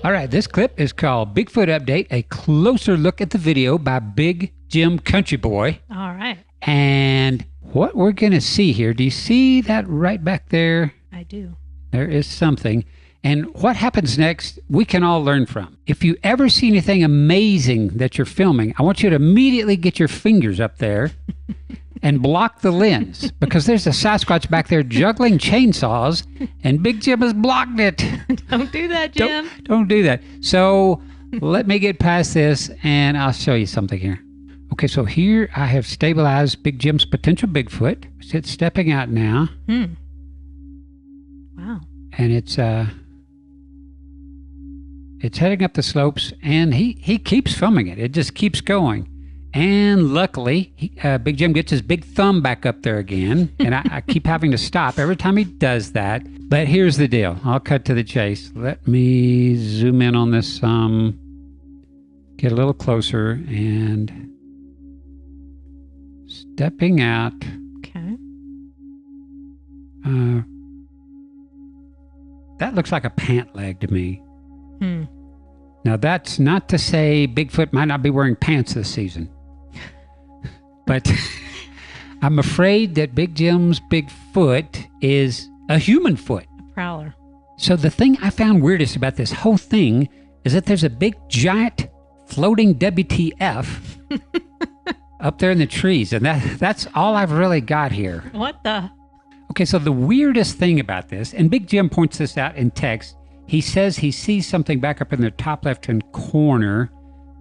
All right, this clip is called Bigfoot Update, a closer look at the video by BigJimCountryBoy. All right. And what we're going to see here, do you see that right back there? I do. There is something. And what happens next, we can all learn from. If you ever see anything amazing that you're filming, I want you to immediately get your fingers up there and block the lens, because there's a Sasquatch back there juggling chainsaws, and Big Jim has blocked it. Don't do that, Jim. Don't do that. So let me get past this, and I'll show you something here. Okay, so here I have stabilized Big Jim's potential Bigfoot. It's stepping out now. Wow. And it's heading up the slopes, and he keeps filming it. It just keeps going. And luckily, Big Jim gets his big thumb back up there again, and I keep having to stop every time he does that. But here's the deal. I'll cut to the chase. Let me zoom in on this some, get a little closer, and stepping out. Okay. That looks like a pant leg to me. Now, that's not to say Bigfoot might not be wearing pants this season. But I'm afraid that Big Jim's Bigfoot is a human foot. A prowler. So the thing I found weirdest about this whole thing is that there's a big, giant, floating WTF up there in the trees. And that's all I've really got here. What the? Okay, so the weirdest thing about this, and Big Jim points this out in text, he says he sees something back up in the top left-hand corner.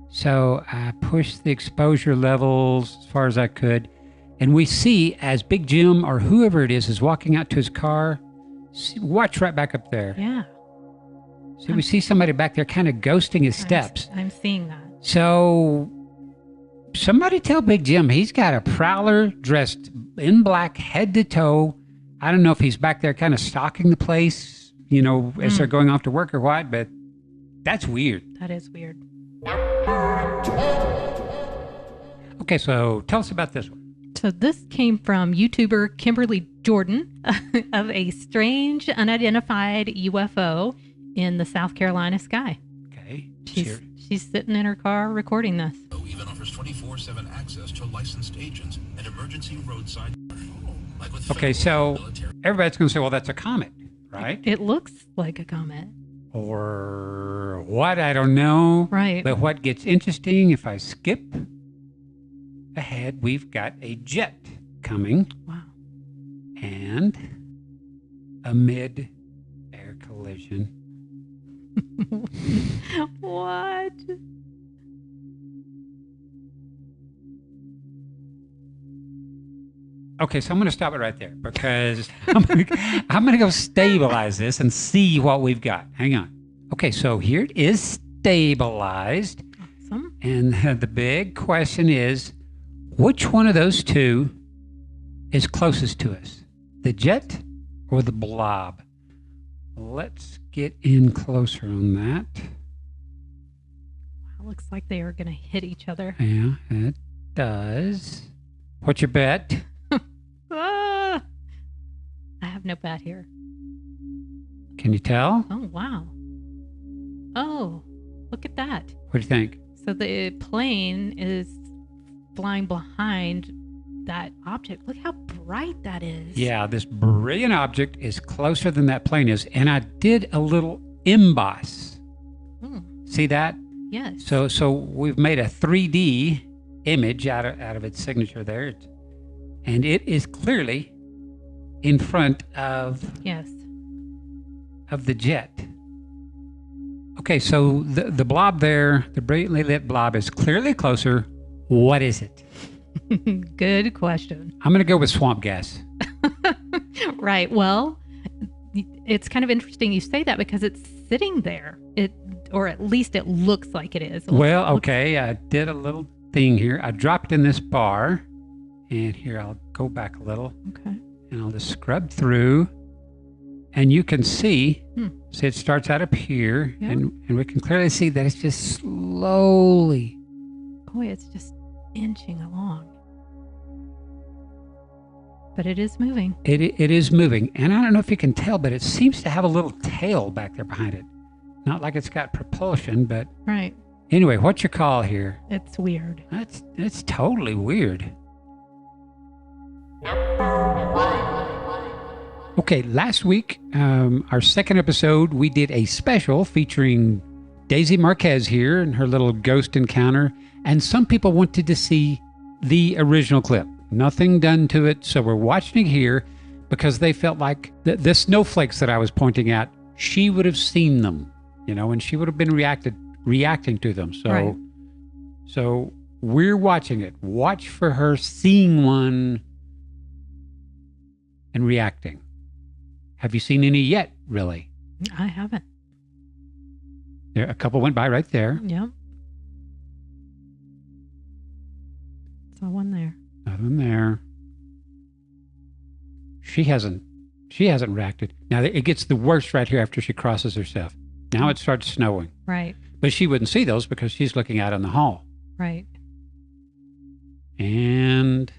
So I pushed the exposure levels as far as I could. And we see as Big Jim or whoever it is walking out to his car, watch right back up there. Yeah. So we see somebody back there kind of ghosting his steps. I'm seeing that. So somebody tell Big Jim he's got a prowler dressed in black head to toe. I don't know if he's back there kind of stalking the place, you know, as they're going off to work or what, but that's weird. That is weird. Okay, so tell us about this one. So this came from YouTuber Kymberleigh Jordan of a strange, unidentified UFO in the South Carolina sky. Okay. She's sitting in her car recording this. Even offers 24/7 access to licensed agents and emergency roadside. Like with Okay, so everybody's going to say, well, that's a comet, right? It looks like a comet. Or what? I don't know. Right. But what gets interesting, if I skip ahead, we've got a jet coming. Wow. And a mid-air collision. What? Okay, so I'm going to stop it right there because I'm going to go stabilize this and see what we've got. Hang on. Okay, so here it is stabilized. Awesome. And the big question is, which one of those two is closest to us? The jet or the blob? Let's get in closer on that. Wow, looks like they are going to hit each other. Yeah, it does. What's your bet? I have no bet here. Can you tell? Oh, wow. Oh, look at that. What do you think? So the plane is flying behind that object. Look how bright that is. Yeah, this brilliant object is closer than that plane is. And I did a little emboss. See that? Yes. So we've made a 3D image out of its signature there. And it is clearly in front of the jet. Okay, so the blob there, the brilliantly lit blob, is clearly closer. What is it? Good question. I'm going to go with swamp gas. Right. Well, it's kind of interesting you say that because it's sitting there. Or at least it looks like it is. Well, okay, I did a little thing here. I dropped in this bar. And here, I'll go back a little. Okay. And I'll just scrub through. And you can see, it starts out up here. Yeah. And we can clearly see that it's just slowly. Boy, it's just inching along. But it is moving. It is moving. And I don't know if you can tell, but it seems to have a little tail back there behind it. Not like it's got propulsion, but Right. anyway, what's your call here? It's weird. That's totally weird. Okay, last week, our second episode, we did a special featuring Daisy Marquez here and her little ghost encounter. And some people wanted to see the original clip. Nothing done to it. So we're watching it here because they felt like the snowflakes that I was pointing at, she would have seen them, and she would have been reacting to them. So, Right. So we're watching it. Watch for her seeing one and reacting. Have you seen any yet, really? I haven't. There, a couple went by right there. Yep. Saw one there. Another one there. She hasn't reacted. Now it gets the worst right here after she crosses herself. Now it starts snowing. Right. But she wouldn't see those because she's looking out in the hall. Right. And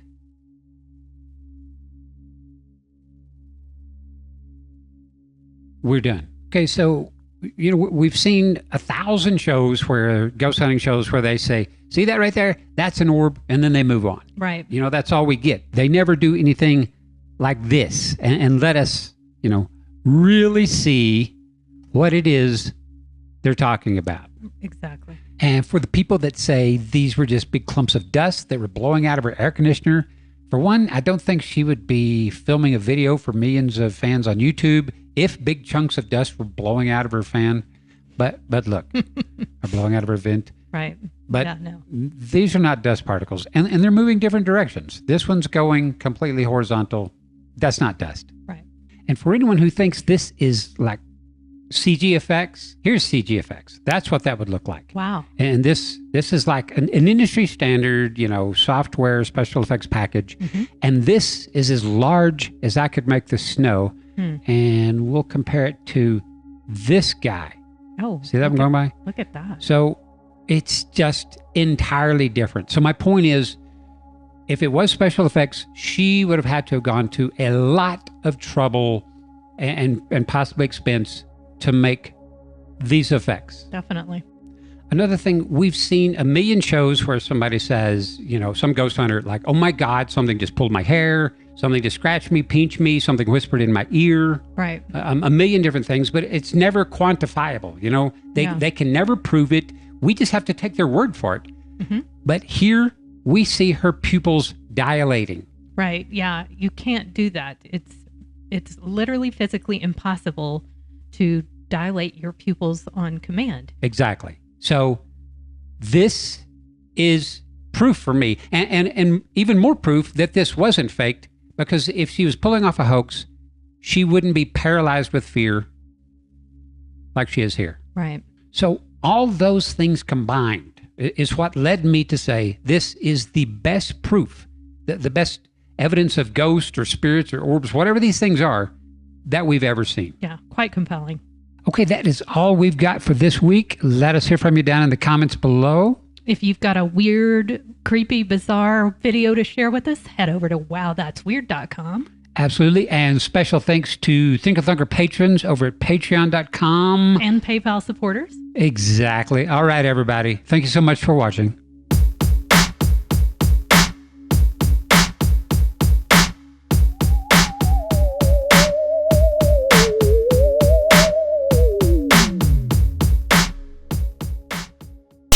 we're done. Okay, so we've seen 1,000 shows ghost hunting shows where they say, "See that right there? That's an orb," and then they move on. Right. That's all we get. They never do anything like this and let us, really see what it is they're talking about. Exactly. And for the people that say these were just big clumps of dust that were blowing out of her air conditioner, for one, I don't think she would be filming a video for millions of fans on YouTube if big chunks of dust were blowing out of her fan. But look, or blowing out of her vent. Right. But Yeah, no. these are not dust particles, and they're moving different directions. This one's going completely horizontal. That's not dust. Right. And for anyone who thinks this is like CG effects, here's CG effects. That's what that would look like. Wow. And this is like an industry standard, software special effects package. Mm-hmm. And this is as large as I could make the snow. And we'll compare it to this guy. Oh. See that one going by? Look at that. So it's just entirely different. So my point is, if it was special effects, she would have had to have gone to a lot of trouble and possibly expense to make these effects. Definitely. Another thing, we've seen a million shows where somebody says, some ghost hunter, like, "Oh my God, something just pulled my hair, something just scratched me, pinched me, something whispered in my ear." Right. A million different things, but it's never quantifiable. They can never prove it. We just have to take their word for it. Mm-hmm. But here we see her pupils dilating. Right. Yeah. You can't do that. It's literally physically impossible to dilate your pupils on command. Exactly. So this is proof for me, and even more proof that this wasn't faked, because if she was pulling off a hoax, she wouldn't be paralyzed with fear like she is here. Right. So all those things combined is what led me to say this is the best proof, the best evidence of ghosts or spirits or orbs, whatever these things are, that we've ever seen. Yeah. Quite compelling. Okay, that is all we've got for this week. Let us hear from you down in the comments below. If you've got a weird, creepy, bizarre video to share with us, head over to wowthat'sweird.com. Absolutely. And special thanks to ThinkerThunker patrons over at patreon.com. And PayPal supporters. Exactly. All right, everybody. Thank you so much for watching.